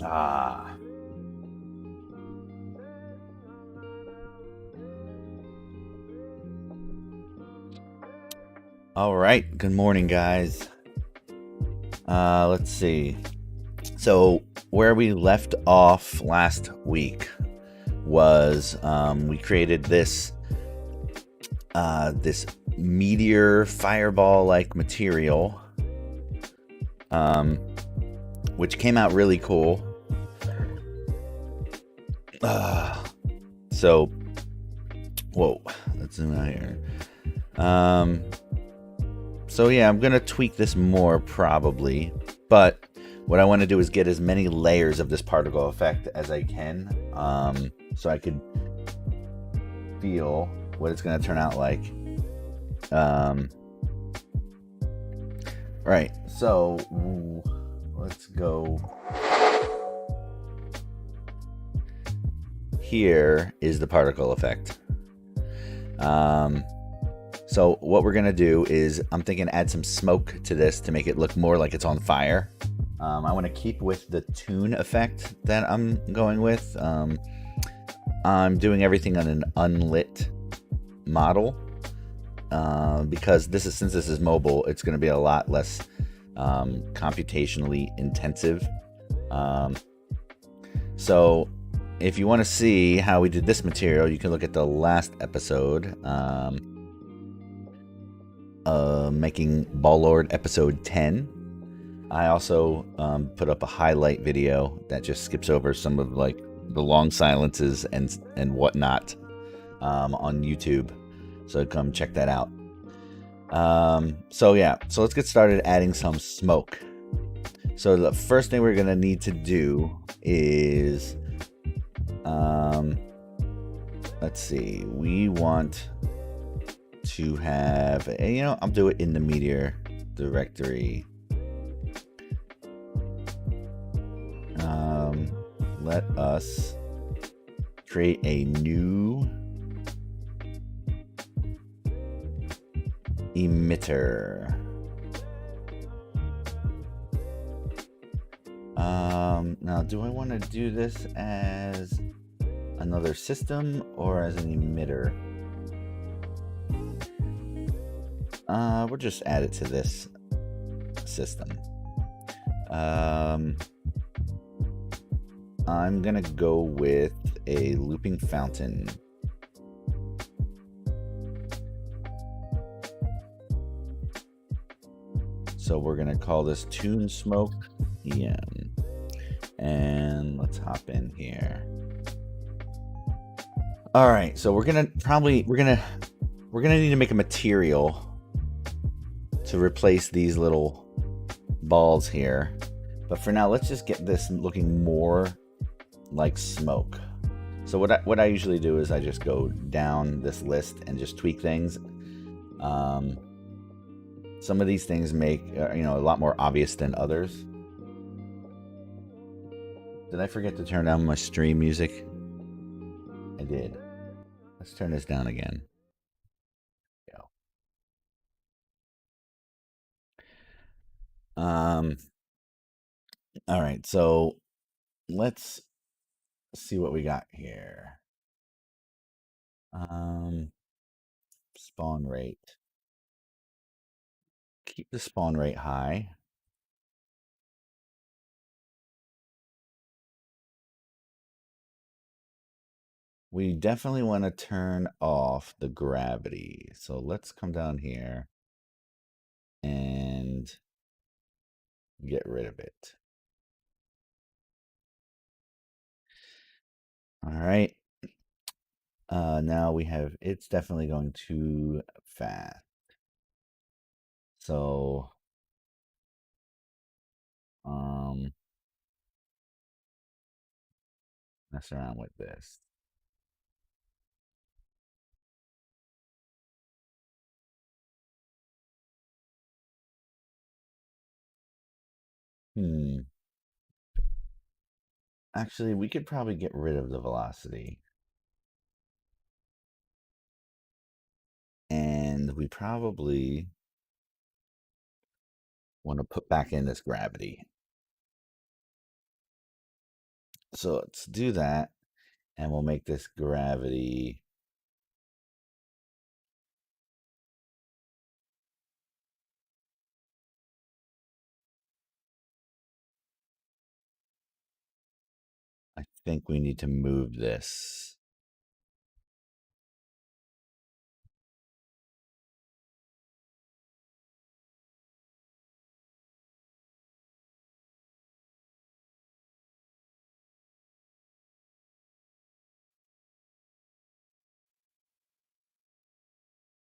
Ah. All right. Good morning, guys. Let's see. So, where we left off last week was we created this meteor fireball like material, um, which came out really cool. Uh, so, whoa, let's zoom out here. Um, so yeah, I'm gonna tweak this more probably, but what I want to do is get as many layers of this particle effect as I can, so I could feel what it's gonna turn out like. Um, right. So let's go. Here is the particle effect. So what we're gonna do is I'm thinking add some smoke to this to make it look more like it's on fire. I want to keep with the toon effect that I'm going with. I'm doing everything on an unlit model because since this is mobile, it's going to be a lot less computationally intensive. So if you want to see how we did this material, you can look at the last episode, making Ball Lord episode 10. I also put up a highlight video that just skips over some of like the long silences and whatnot on YouTube. So come check that out. So let's get started adding some smoke. So the first thing we're gonna need to do is, let's see, we want to have, I'll do it in the meteor directory. Let us create a new emitter. Now, do I want to do this as another system or as an emitter? We'll just add it to this system. I'm gonna go with a looping fountain. So we're gonna call this toon smoke EM. And let's hop in here. All right, so we're gonna need to make a material to replace these little balls here. But for now, let's just get this looking more like smoke. So what I usually do is I just go down this list and just tweak things. Some of these things make a lot more obvious than others. Did I forget to turn down my stream music? I did. Let's turn this down again. Go. All right, so let's see what we got here. Spawn rate. Keep the spawn rate high. We definitely want to turn off the gravity. So let's come down here and get rid of it. All right. Now it's definitely going too fast. So, mess around with this. Actually, we could probably get rid of the velocity. And we probably want to put back in this gravity. So let's do that, and we'll make this gravity. I think we need to move this.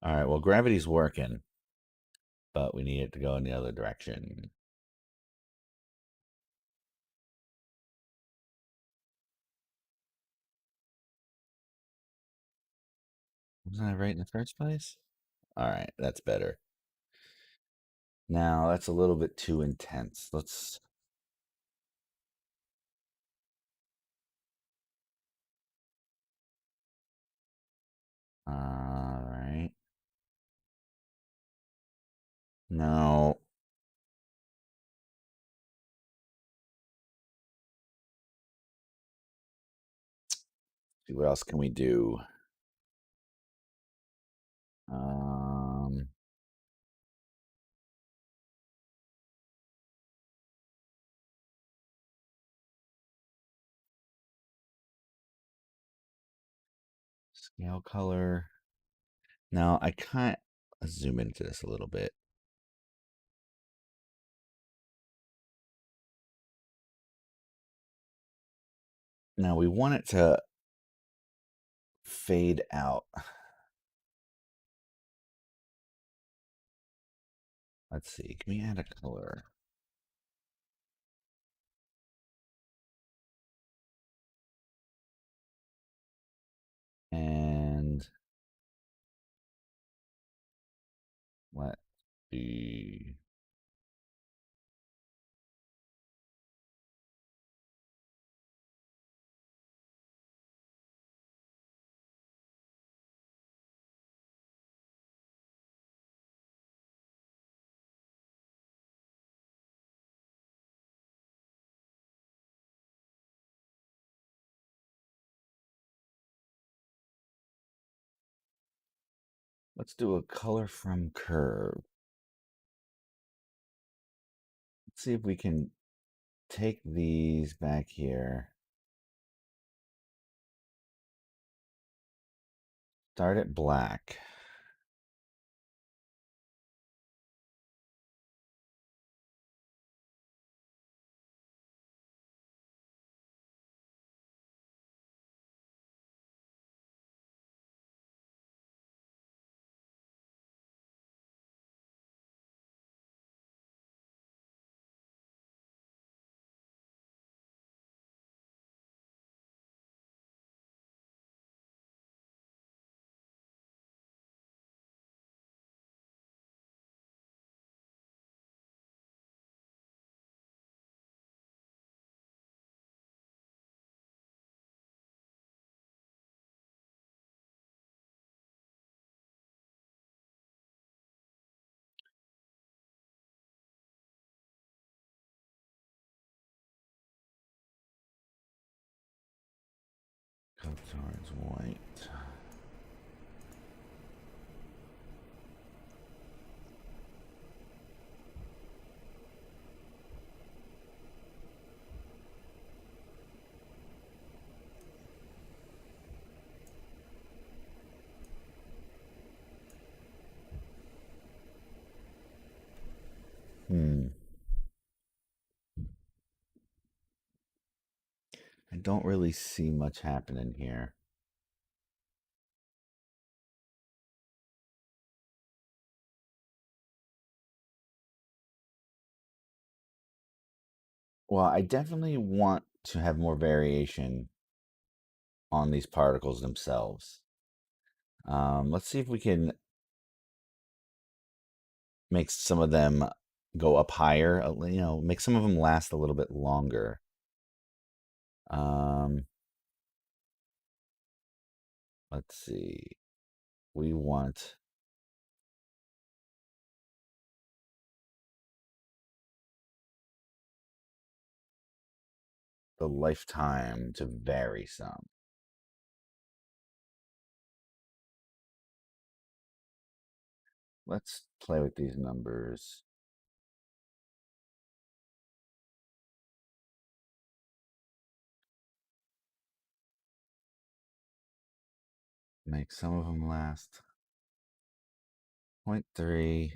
All right, well, gravity's working, but we need it to go in the other direction. Wasn't I right in the first place? All right, that's better. Now, that's a little bit too intense. Let's. All right. No. See, what else can we do? Um, Scale color. Now, I can't zoom into this a little bit. Now, we want it to fade out. Let's see. Can we add a color? And let the let's do a color from curve. Let's see if we can take these back here. Start at black. Go towards white. I don't really see much happening here. Well, I definitely want to have more variation on these particles themselves. Let's see if we can make some of them go up higher. Make some of them last a little bit longer. Um, let's see. We want the lifetime to vary some. Let's play with these numbers. Make some of them last 0.3.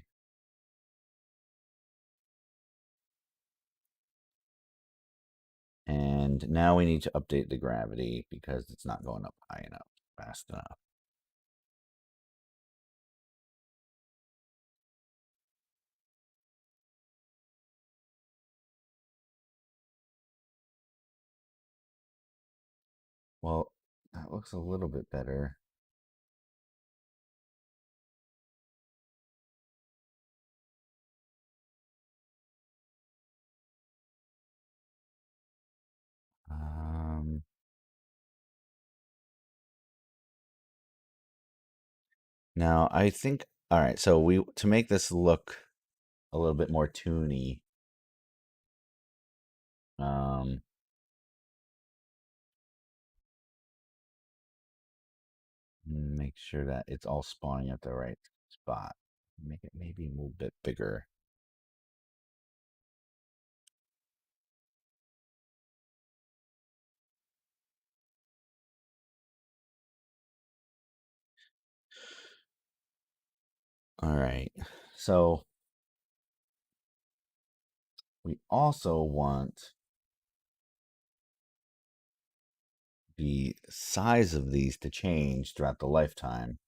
And now we need to update the gravity because it's not going up high enough, fast enough. Well, that looks a little bit better. Um, Now I think, all right, so we to make this look a little bit more toony, um, make sure that it's all spawning at the right spot. Make it maybe a little bit bigger. All right. So we also want the size of these to change throughout the lifetime.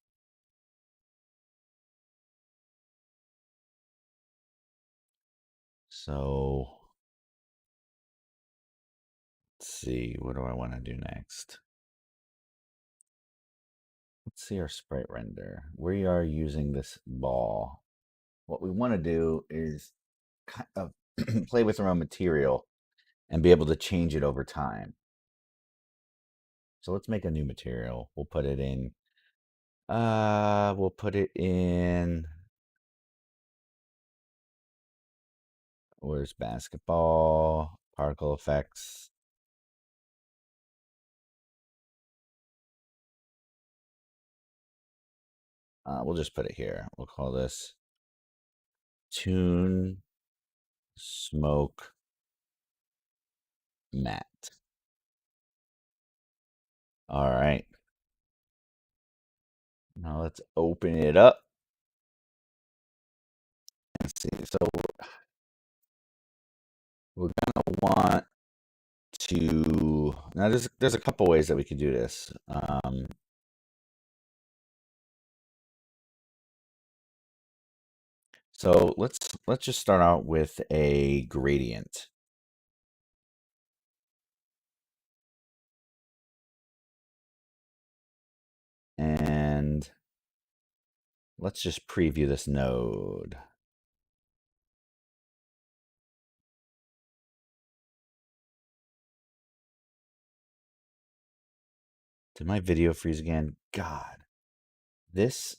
So let's see, what do I want to do next? Let's see our sprite render. We are using this ball. What we want to do is kind of play with our own material and be able to change it over time. So let's make a new material. We'll put it in, we'll put it in, where's basketball, particle effects. We'll just put it here. We'll call this toon smoke mat. All right. Now let's open it up and see. So we're gonna want to now. There's a couple ways that we could do this. So let's just start out with a gradient. And let's just preview this node. Did my video freeze again? God, this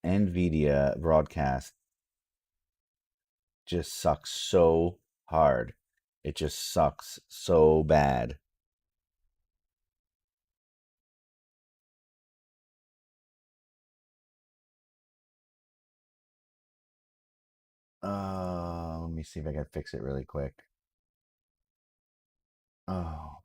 NVIDIA broadcast just sucks so hard. It just sucks so bad. Let me see if I can fix it really quick. Oh,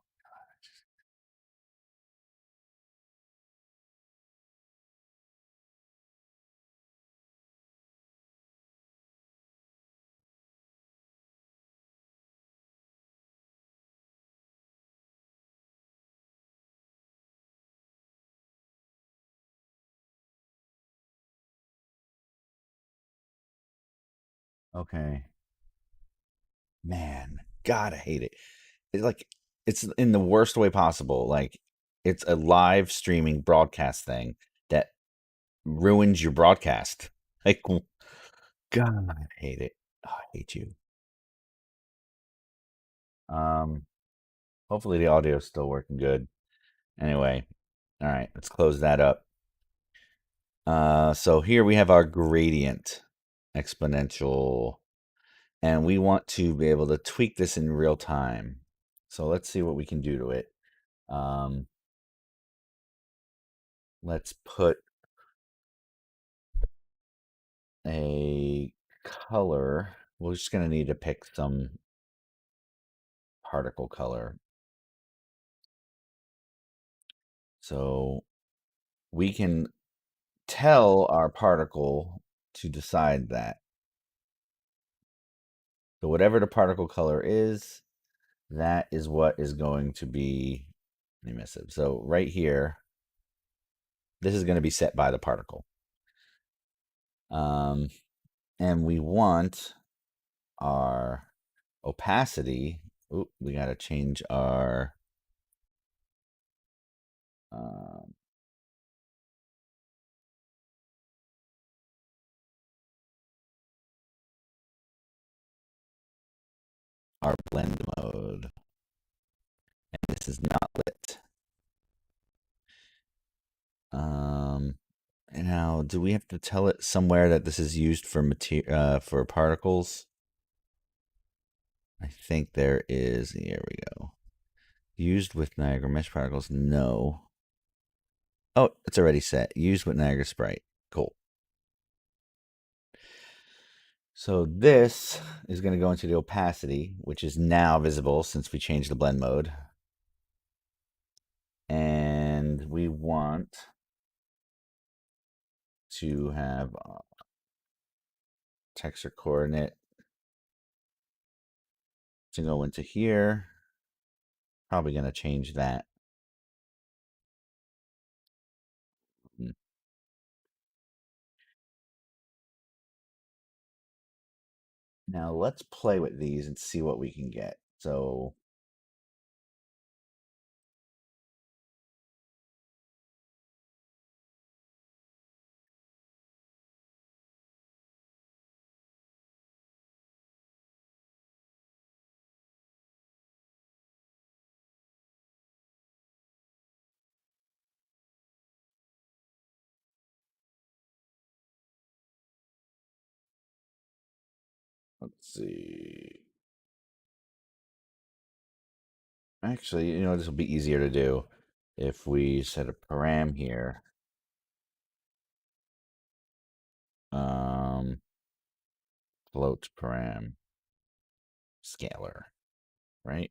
okay. Man, God, I hate it. It's like it's in the worst way possible. Like it's a live streaming broadcast thing that ruins your broadcast. Like, God, I hate it. Oh, I hate you. Um, Hopefully the audio is still working good. Anyway, all right, let's close that up. So here we have our gradient exponential, and we want to be able to tweak this in real time. So let's see what we can do to it. Um, let's put a color. We're just going to need to pick some particle color. So we can tell our particle to decide that. So whatever the particle color is, that is what is going to be emissive. So right here, this is going to be set by the particle. Um, and we want our opacity. Oop, we got to change um, our blend mode. And this is not lit. And now, do we have to tell it somewhere that this is used for particles? I think there is. Here we go. Used with Niagara mesh particles. No. Oh, it's already set. Used with Niagara Sprite. Cool. So this is going to go into the opacity, which is now visible since we changed the blend mode. And we want to have texture coordinate to go into here. Probably going to change that. Now let's play with these and see what we can get. So let's see. Actually, this will be easier to do if we set a param here. Um, float param scalar, right?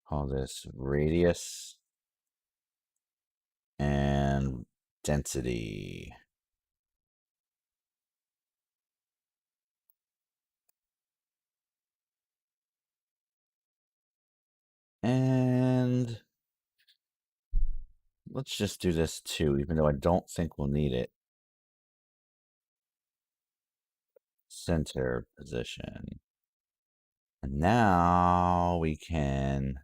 Call this radius and density. And let's just do this too, even though I don't think we'll need it. Center position. And now we can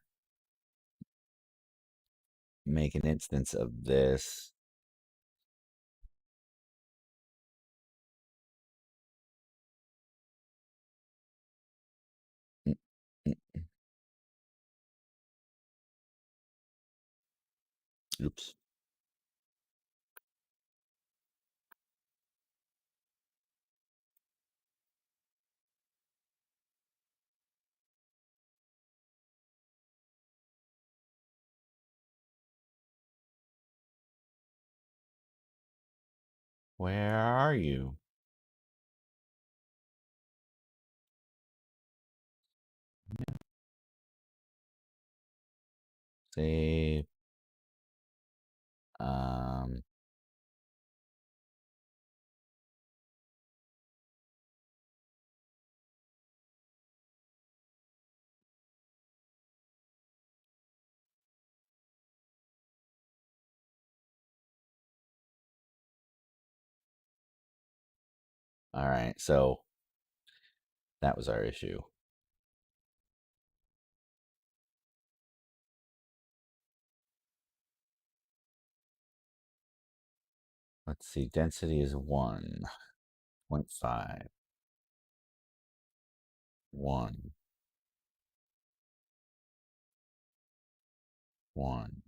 make an instance of this. Mm, mm, oops. Where are you? Save. Um, all right, so that was our issue. Let's see, density is 1.5. 1. 1.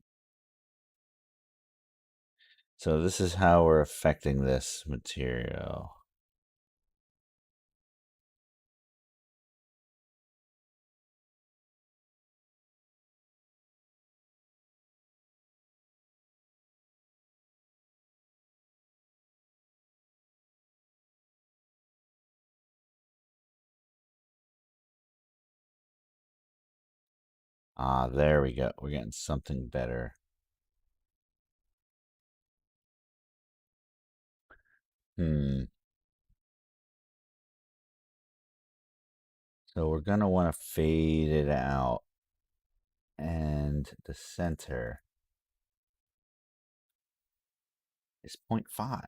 So this is how we're affecting this material. Ah, there we go. We're getting something better. Hmm. So we're gonna want to fade it out, and the center is 0.5.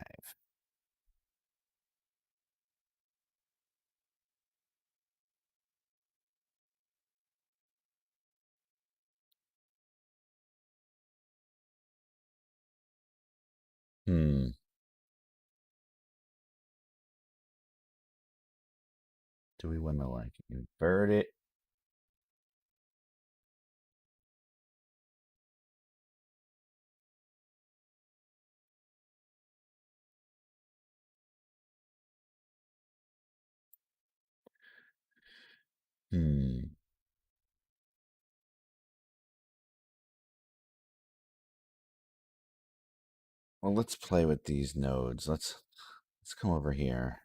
Hmm. Do we want to like invert it? Hmm. Well, let's play with these nodes. Let's come over here.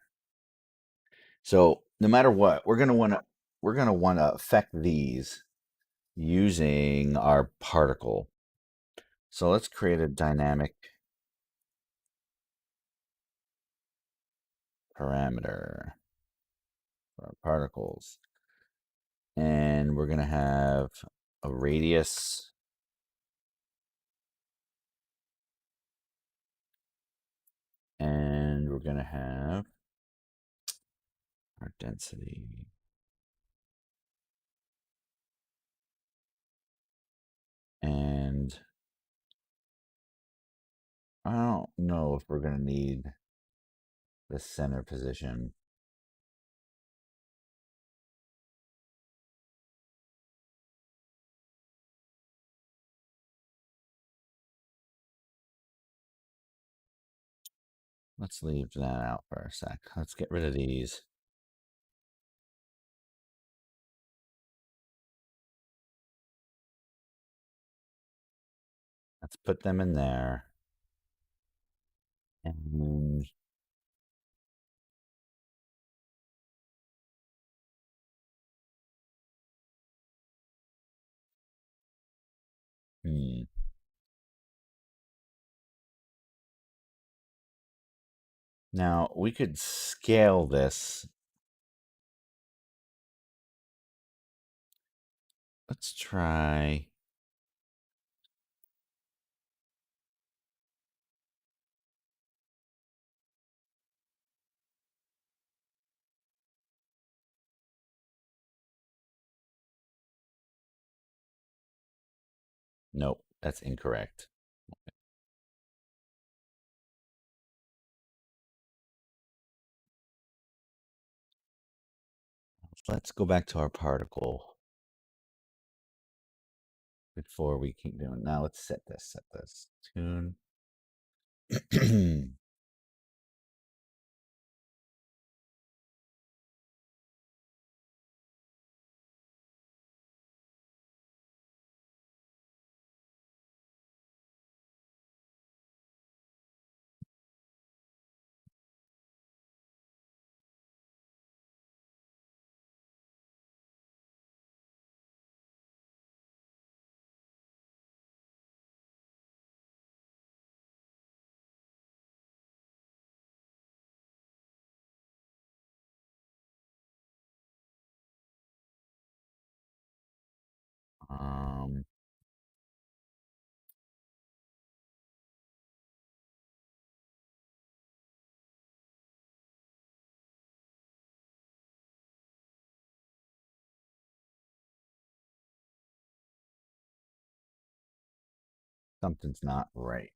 So no matter what, we're gonna want to affect these using our particle. So let's create a dynamic parameter for our particles. And we're gonna have a radius, and we're gonna have our density. And I don't know if we're gonna need the center position. Let's leave that out for a sec. Let's get rid of these. Let's put them in there. And hmm. Now we could scale this. Let's try. Nope, that's incorrect. Let's go back to our particle before we keep doing. Now let's set this. Tune. um, something's not right.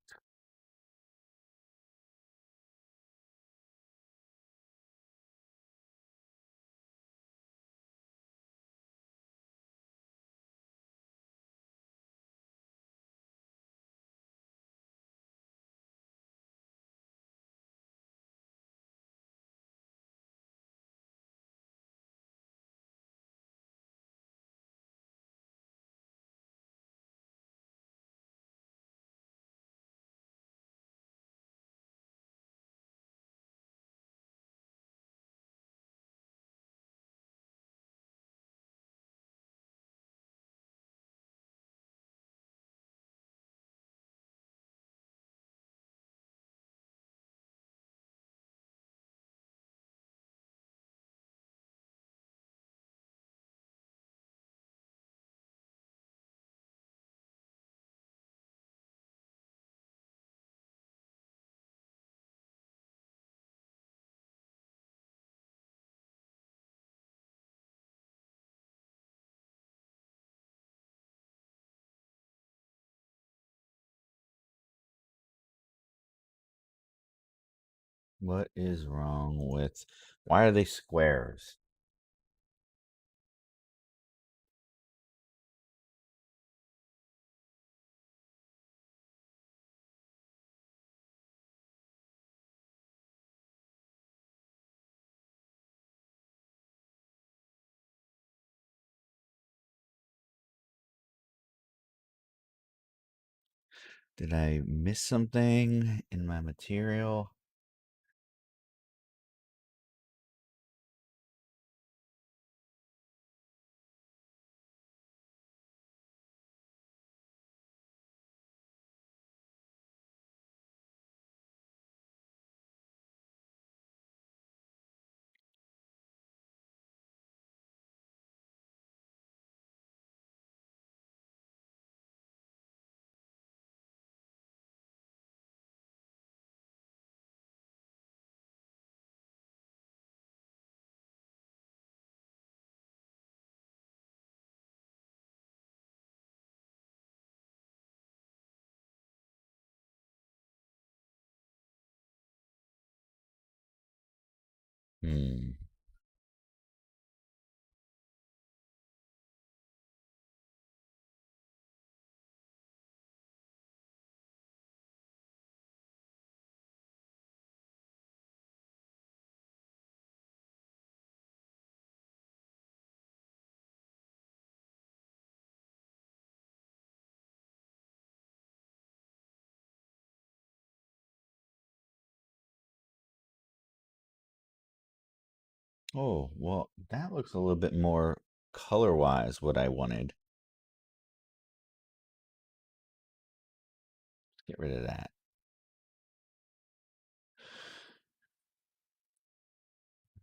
What is wrong with... Why are they squares? Did I miss something in my material? Hmm. Oh, well, that looks a little bit more color-wise what I wanted. Get rid of that.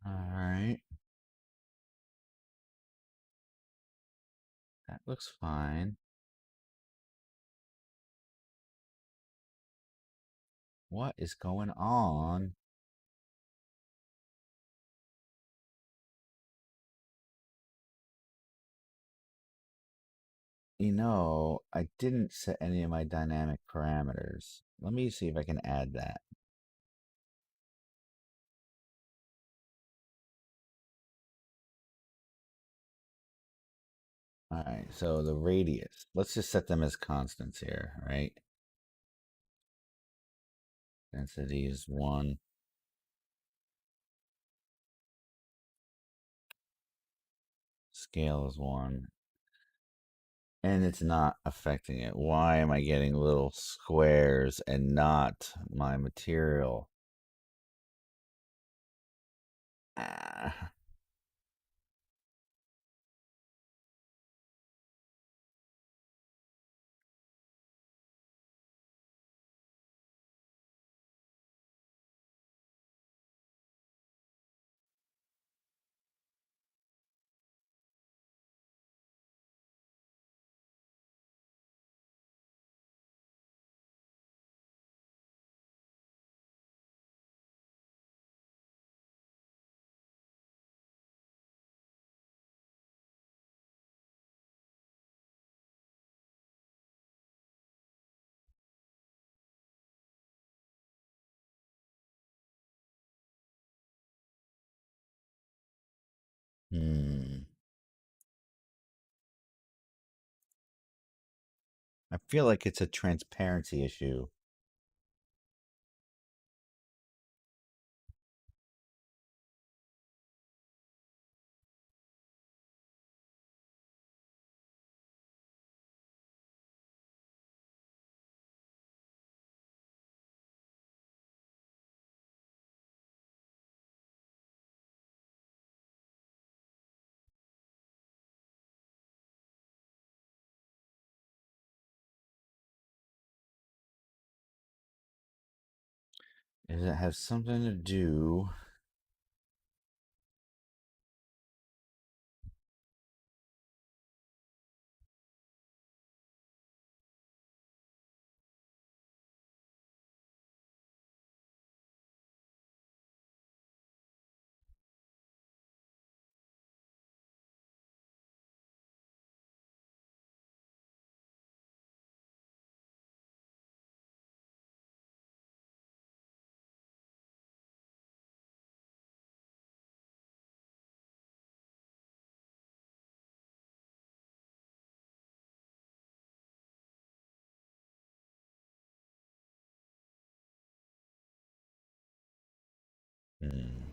All right. That looks fine. What is going on? I didn't set any of my dynamic parameters. Let me see if I can add that. All right, so the radius. Let's just set them as constants here, right? Density is 1. Scale is 1. And it's not affecting it. Why am I getting little squares and not my material? Ah. Hmm. I feel like it's a transparency issue. Does it have something to do? Hmm.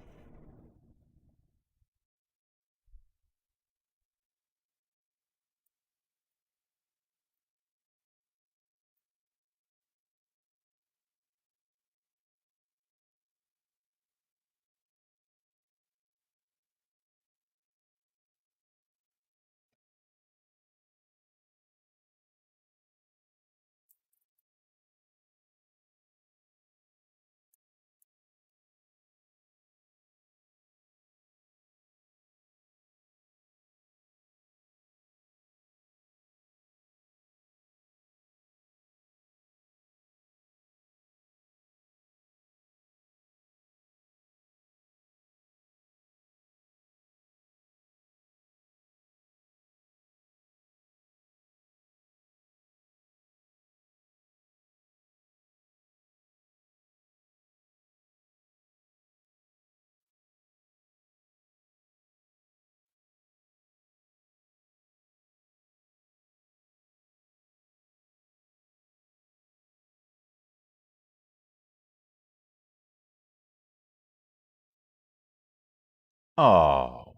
Oh,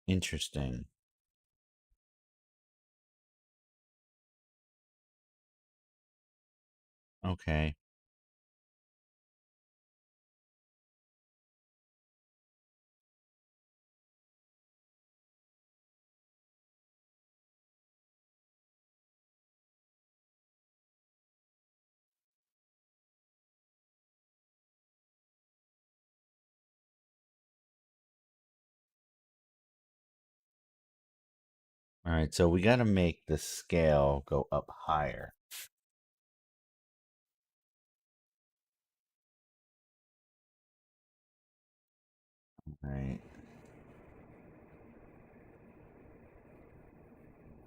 interesting. Okay. All right, so we got to make the scale go up higher. All right,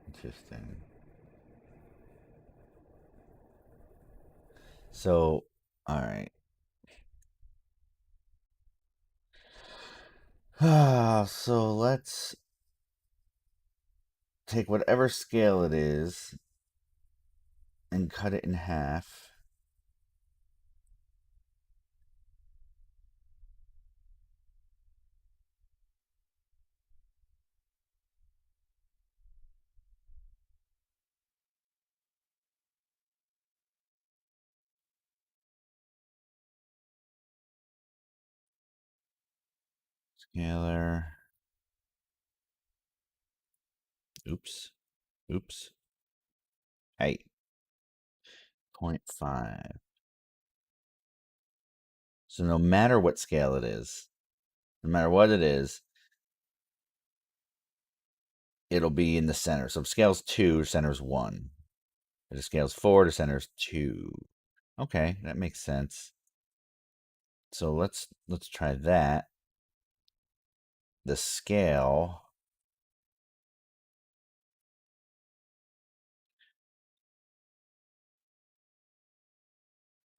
interesting. So, all right. So let's take whatever scale it is and cut it in half. Scalar. Oops. Oops. Hey, 0.5. So no matter what scale it is, no matter what it is, it'll be in the center. So if scale's 2, center's 1. If it scale's 4, the center's 2. Okay, that makes sense. So let's try that. The scale.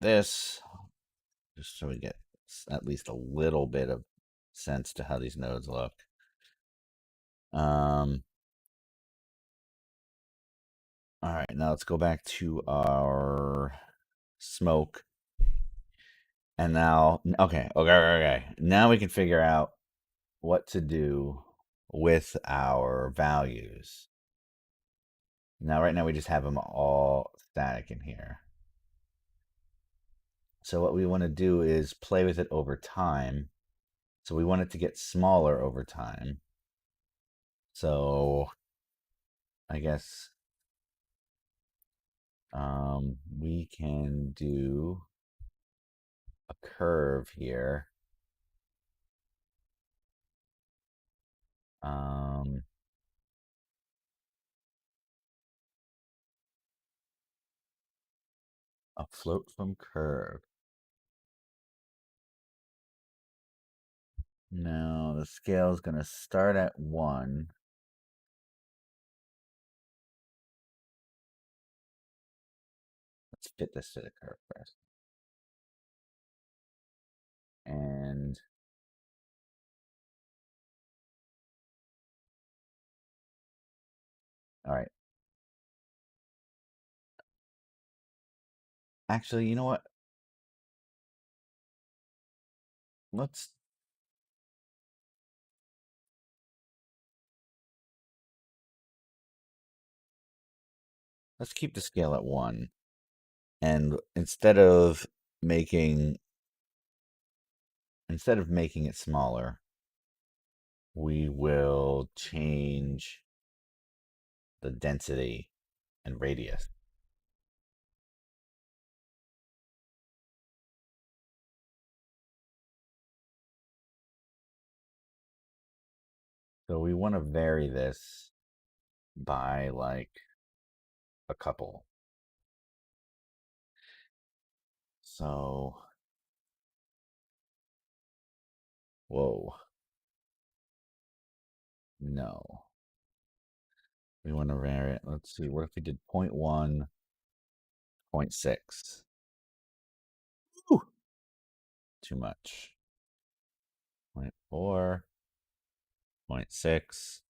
This, just so we get at least a little bit of sense to how these nodes look. Um, all right, now let's go back to our smoke. And now, okay. Now we can figure out what to do with our values. Now, right now, we just have them all static in here. So what we want to do is play with it over time. So we want it to get smaller over time. So I guess we can do a curve here. Um, a float from curve. Now the scale is going to start at 1. Let's fit this to the curve first. And all right. Actually, you know what? let's let's keep the scale at 1. And making instead of making it smaller, we will change the density and radius. So we want to vary this by like a couple. So, whoa, no. We want to vary it. Let's see. What if we did 0.1, 0.6? Ooh, too much. 0.4, 0.6.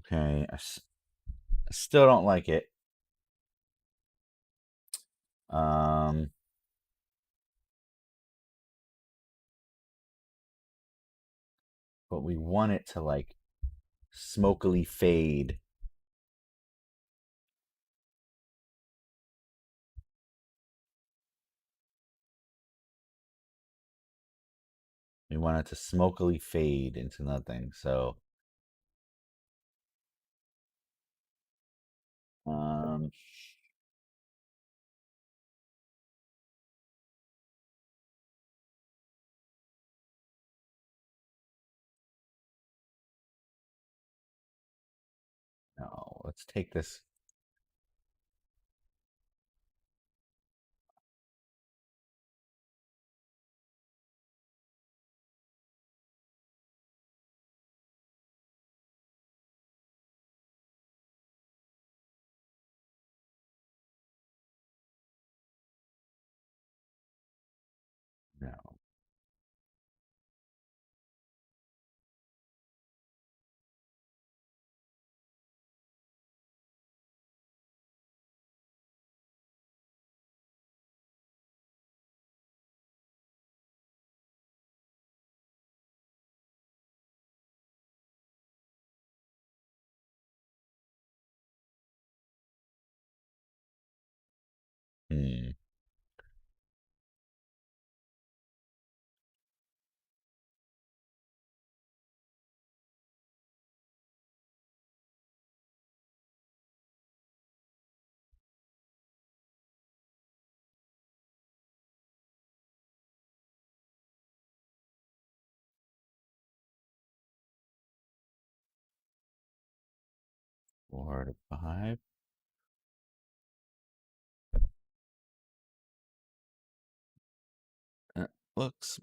Okay, I still don't like it. Um, but we want it to like smokily fade. We want it to smokily fade into nothing. So, um, no, let's take this. No. Hmm. Four to five. That looks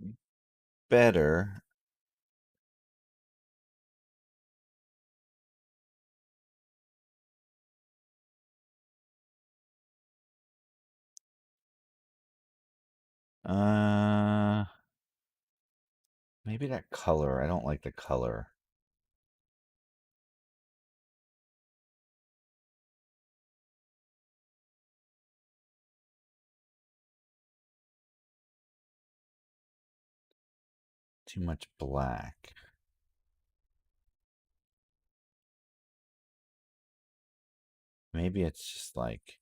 better. Uh, maybe that color. I don't like the color. Too much black. Maybe it's just like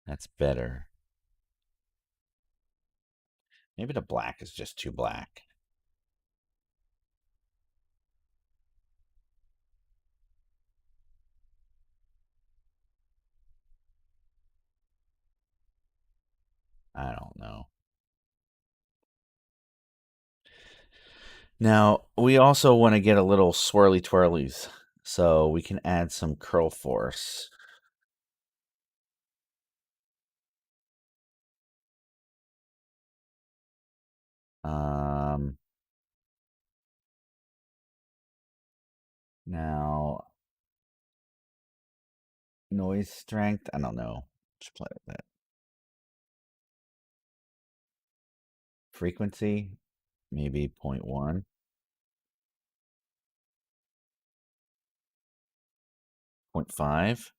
that's better. Maybe the black is just too black. I don't know. Now, we also want to get a little swirly twirlies, so we can add some curl force. Um, now, noise strength, I don't know. Just play with that. Frequency, maybe 0.1, 0.5,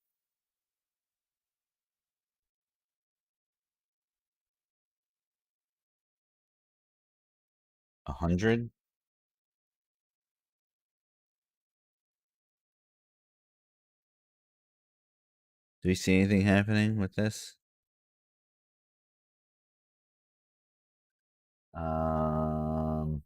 100. Do we see anything happening with this? Um,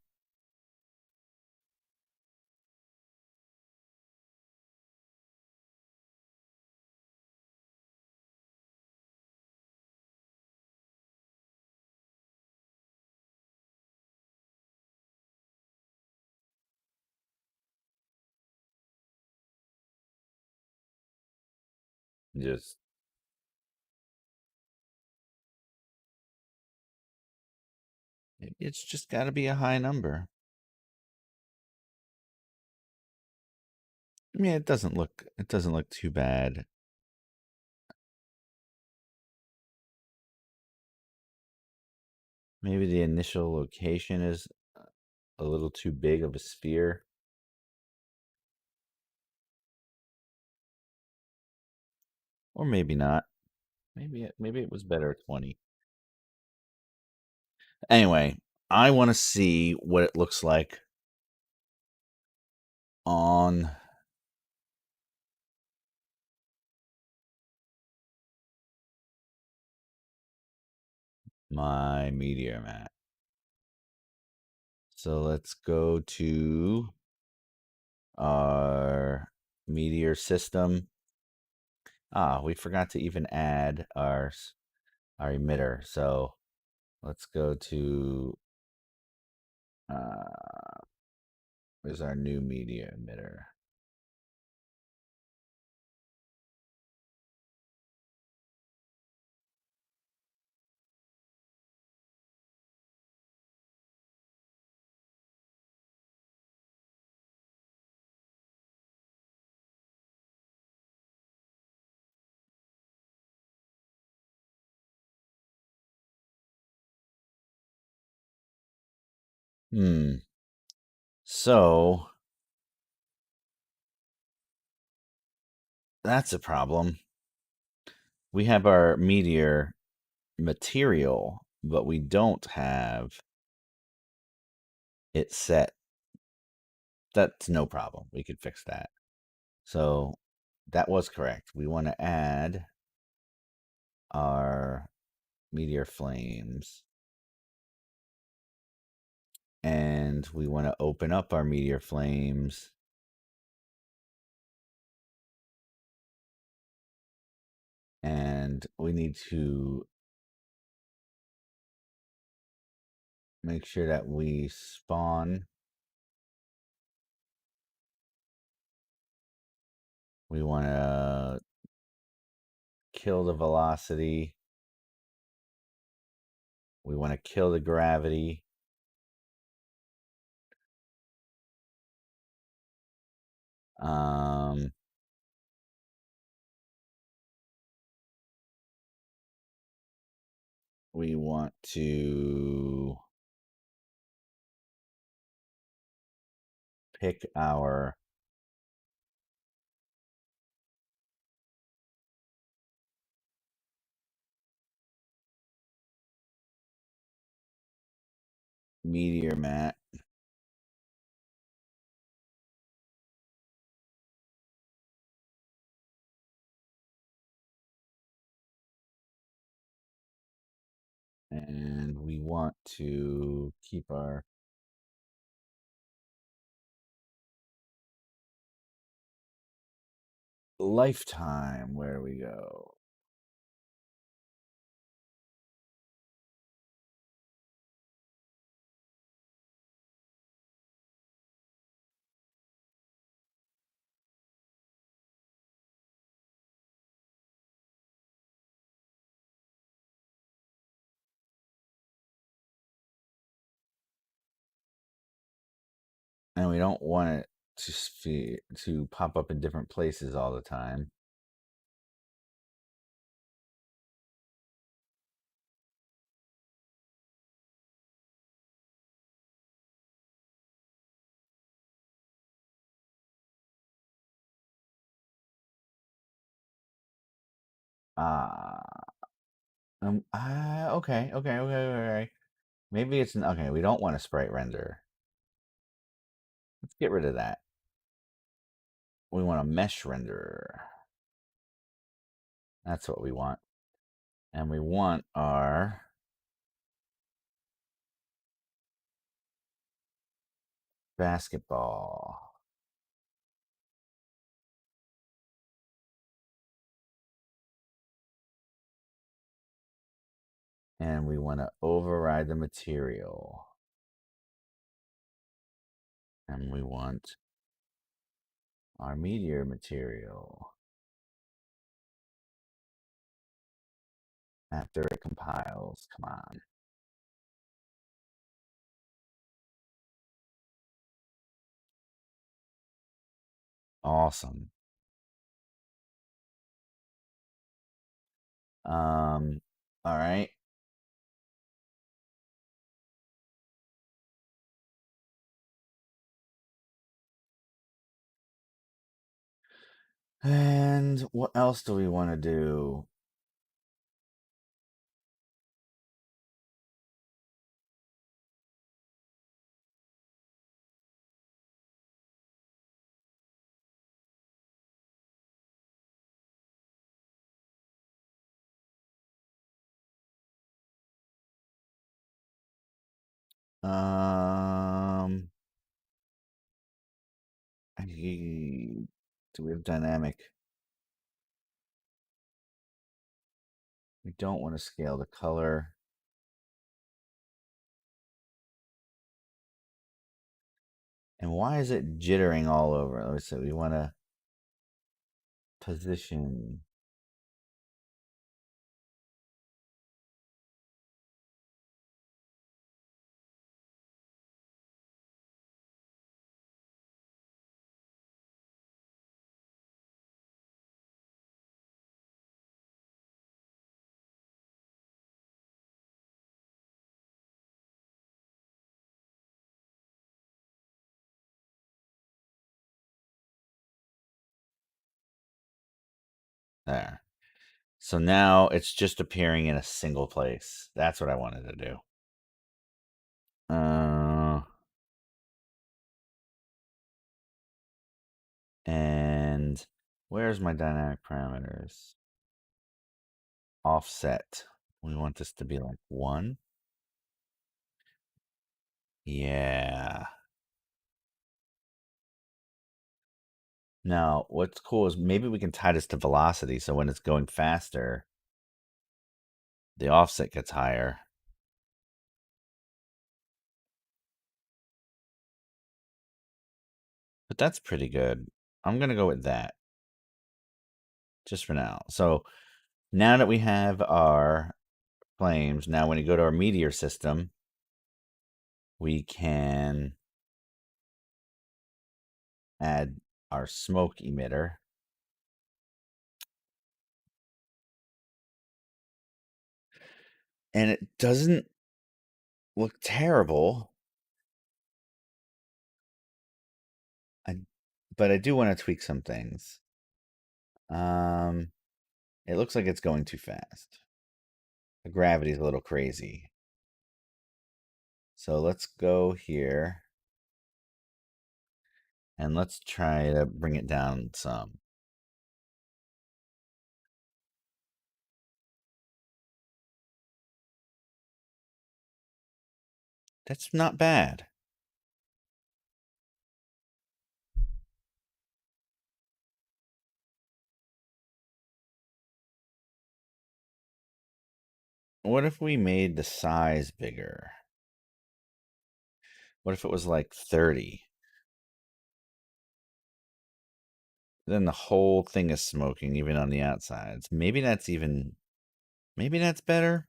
just maybe it's just got to be a high number. I mean, it doesn't look too bad. Maybe the initial location is a little too big of a sphere, or maybe not. Maybe it was better at 20. Anyway, I want to see what it looks like on my meteor map. So let's go to our meteor system. We forgot to even add our emitter. So let's go to where's our new meteor emitter? So that's a problem. We have our meteor material, but we don't have it set. That's no problem. We could fix that. So that was correct. We want to add our meteor flames, and we want to open up our meteor flames, and we need to make sure that we spawn. We want to kill the velocity. We want to kill the gravity. Um, we want to pick our meteor mat. And we want to keep our lifetime. Where we go? And we don't want it to pop up in different places all the time. Uh, okay. Maybe it's okay. We don't want a sprite render. Let's get rid of that. We want a mesh render. That's what we want. And we want our basketball. And we want to override the material. And we want our meteor material after it compiles. Come on. Awesome. All right. And what else do we want to do? Um, do we have dynamic? We don't want to scale the color. And why is it jittering all over? Let me see. We want to position. There. So now it's just appearing in a single place. That's what I wanted to do. And where's my dynamic parameters? Offset. We want this to be like 1. Yeah. Now, what's cool is maybe we can tie this to velocity, so when it's going faster, the offset gets higher. But that's pretty good. I'm going to go with that just for now. So now that we have our flames, now when you go to our meteor system, we can add our smoke emitter. And it doesn't look terrible. But I do want to tweak some things. It looks like it's going too fast. The gravity's a little crazy. So let's go here. And let's try to bring it down some. That's not bad. What if we made the size bigger? What if it was like 30? Then the whole thing is smoking, even on the outsides. Maybe that's better.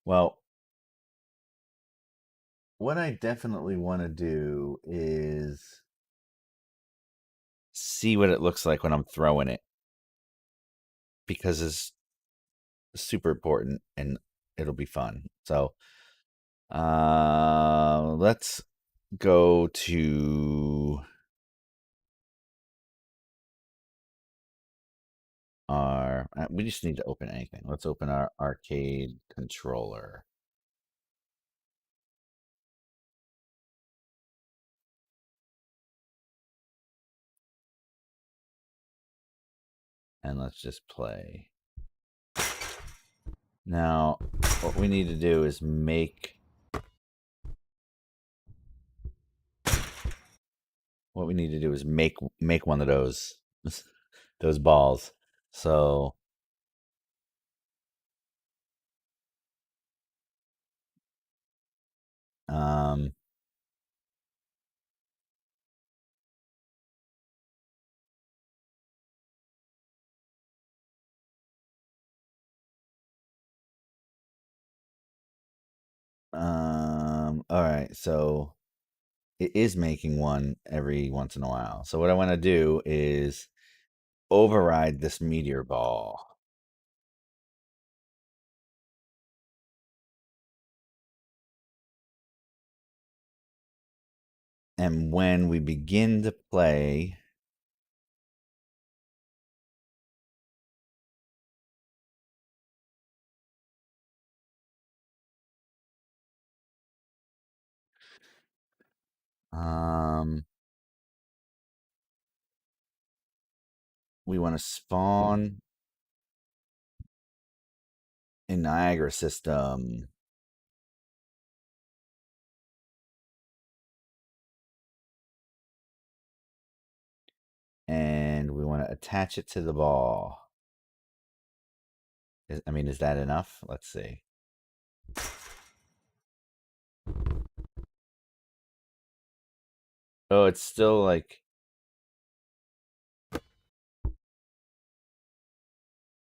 Well, what I definitely want to do is see what it looks like when I'm throwing it, because it's super important and it'll be fun. So Let's go to our. We just need to open anything. Let's open our arcade controller. And let's just play. Now, what we need to do is make. What we need to do is make one of those those balls. So um all right, so it is making one every once in a while. So what I want to do is override this meteor ball. And when we begin to play, um, we want to spawn a Niagara system. And we want to attach it to the ball. I mean, is that enough? Let's see. Oh, it's still like.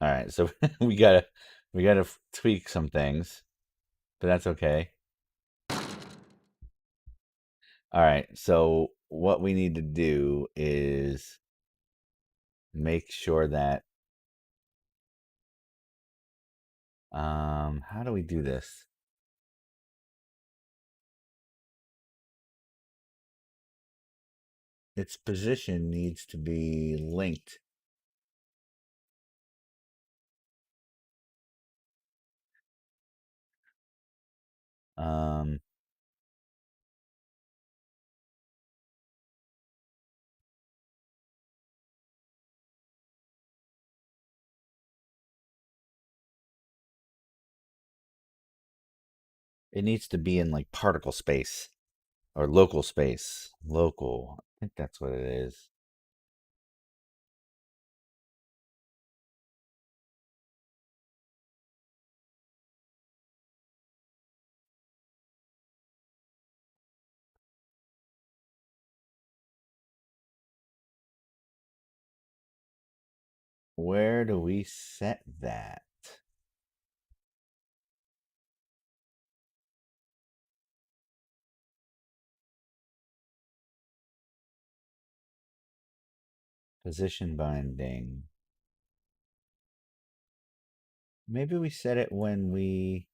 All right, so we gotta tweak some things, but that's okay. All right, so what we need to do is make sure that how do we do this? Its position needs to be linked. Um, it needs to be in like particle space or local space. Local. I think that's what it is. Where do we set that? Position binding. Maybe we set it when we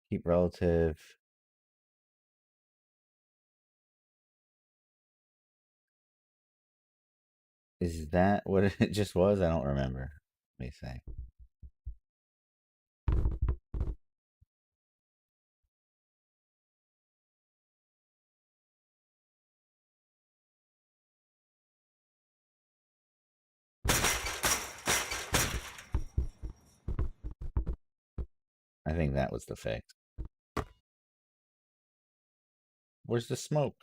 keep relative. Is that what it just was? I don't remember. Let me say. I think that was the fix. Where's the smoke?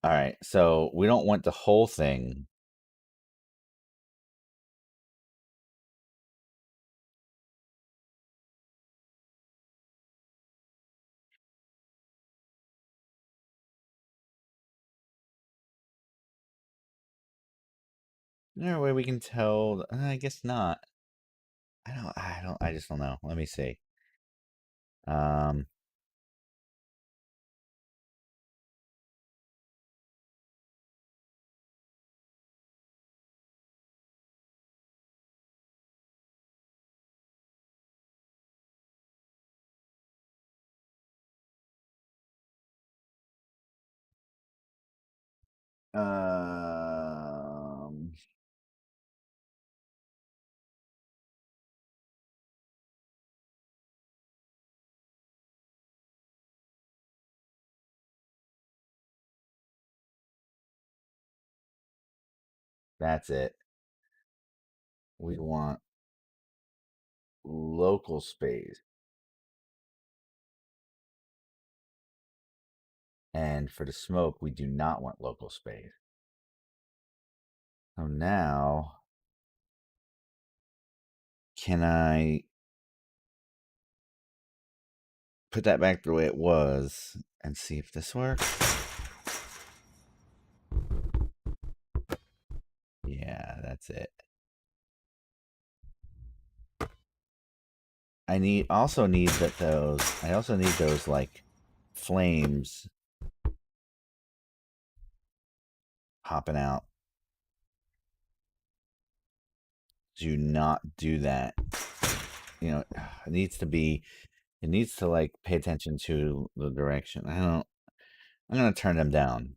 All right, so we don't want the whole thing. Is there a way we can tell? I guess not. I just don't know. Let me see. Um, Um, that's it. We want local space. And for the smoke, we do not want local space. So now, can I put that back the way it was and see if this works? Yeah, that's it. I also need those like flames popping out. Do not do that. It needs to be, it needs to like pay attention to the direction. I'm gonna turn them down.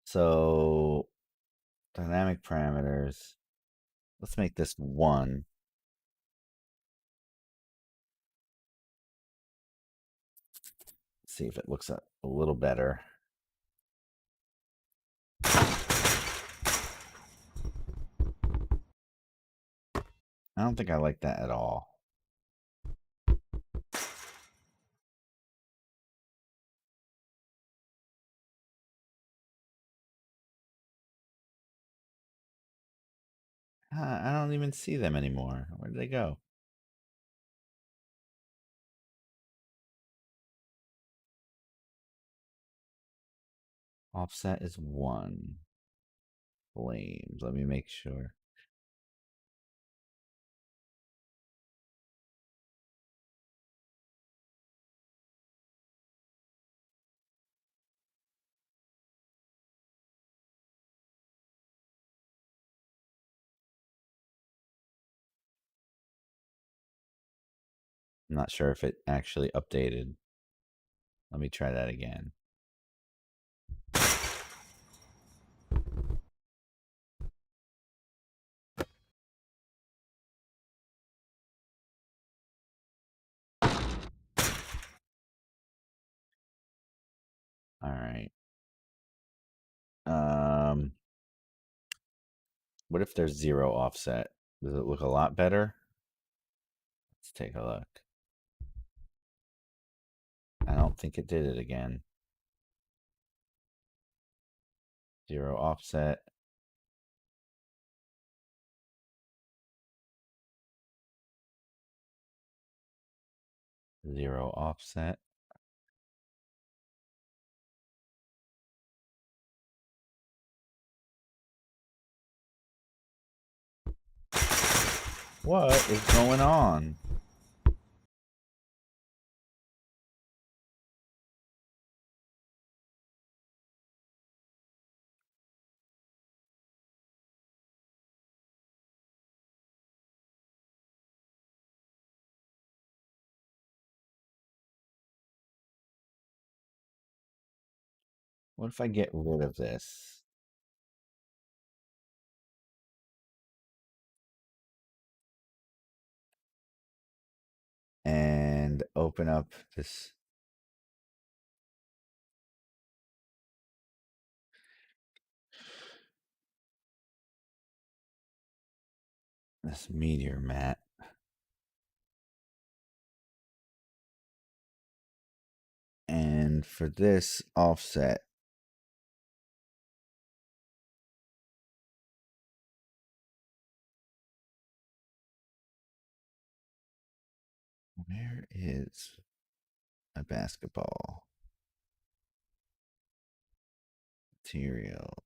So dynamic parameters. Let's make this 1. See if it looks a little better. I don't think I like that at all. I don't even see them anymore. Where did they go? Offset is 1. Flames. Let me make sure. I'm not sure if it actually updated. Let me try that again. All right. Um, what if there's 0 offset? Does it look a lot better? Let's take a look. I don't think it did it again. 0 offset. 0 offset. What is going on? What if I get rid of this and open up this meteor mat? And for this offset, where is a basketball material?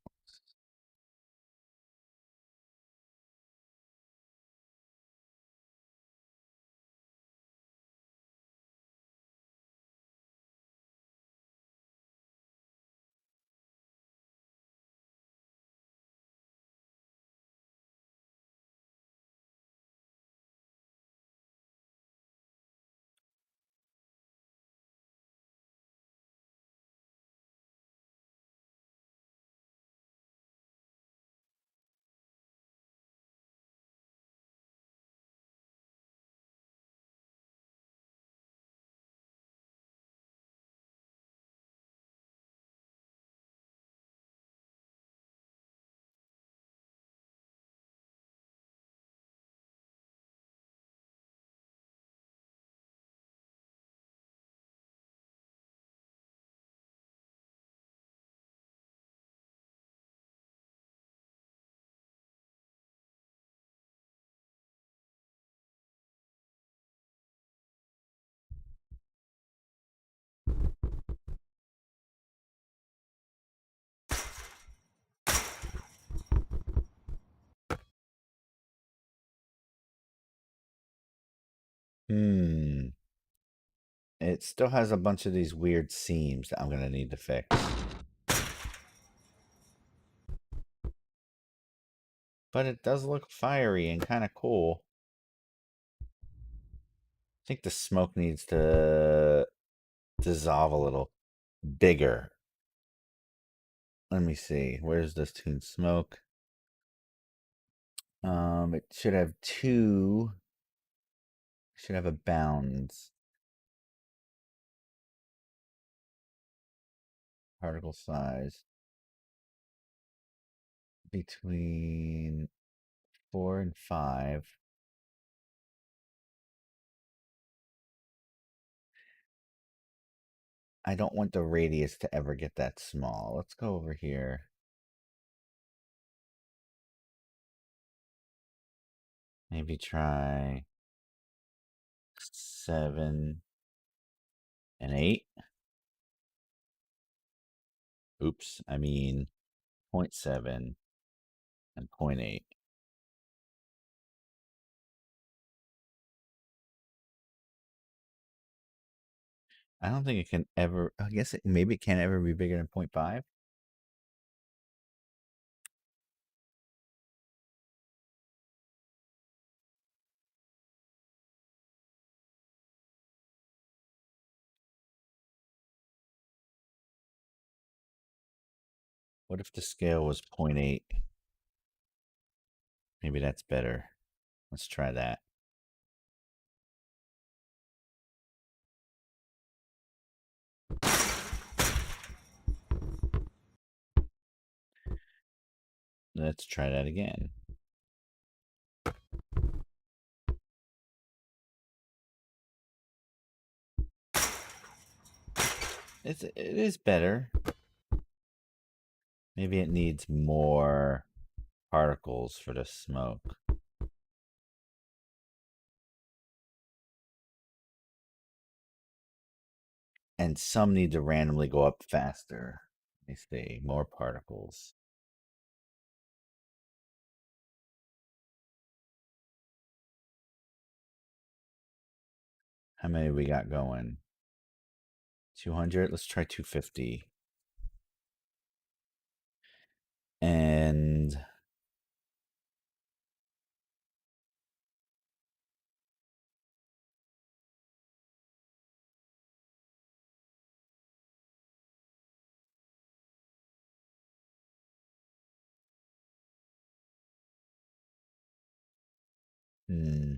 Hmm. It still has a bunch of these weird seams that I'm gonna need to fix. But it does look fiery and kind of cool. I think the smoke needs to dissolve a little bigger. Let me see. Where's this toon smoke? It should have two. Should have a bounds. Particle size between 4 and 5. I don't want the radius to ever get that small. Let's go over here. Maybe try 7 and 8. Oops, I mean 0.7 and 0.8. I don't think it can ever. I guess maybe it can't ever be bigger than 0.5. What if the scale was 0.8? Maybe that's better. Let's try that. Let's try that again. It is better. Maybe it needs more particles for the smoke. And some need to randomly go up faster. Let me see. More particles. How many we got going? 200. Let's try 250. And hmm.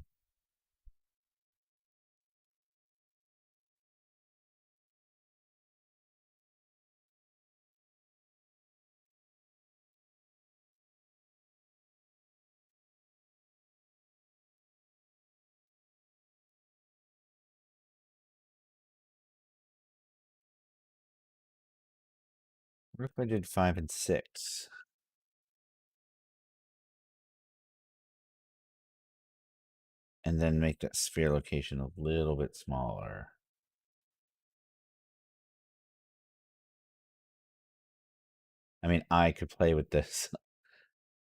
What if I did 5 and 6? And then make that sphere location a little bit smaller. I mean, I could play with this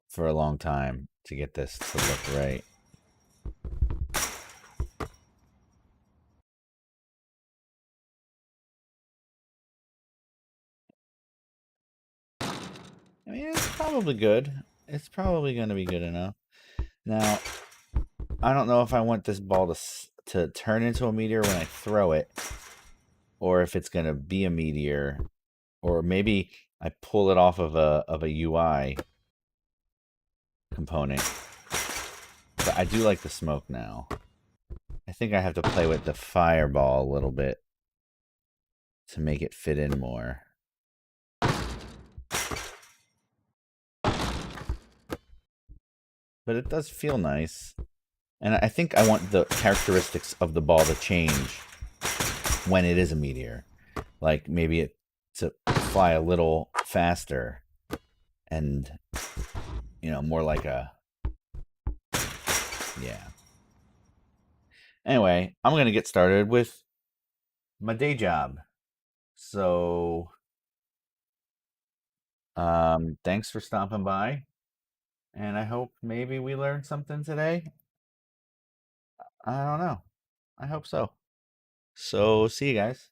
for a long time to get this to look right. I mean, it's probably good. It's probably going to be good enough. Now, I don't know if I want this ball to turn into a meteor when I throw it, or if it's going to be a meteor, or maybe I pull it off of a UI component. But I do like the smoke now. I think I have to play with the fireball a little bit to make it fit in more. But it does feel nice. And I think I want the characteristics of the ball to change when it is a meteor. Like maybe it to fly a little faster and, more like a, yeah. Anyway, I'm going to get started with my day job. So, thanks for stopping by. And I hope maybe we learned something today. I don't know. I hope so. So see you guys.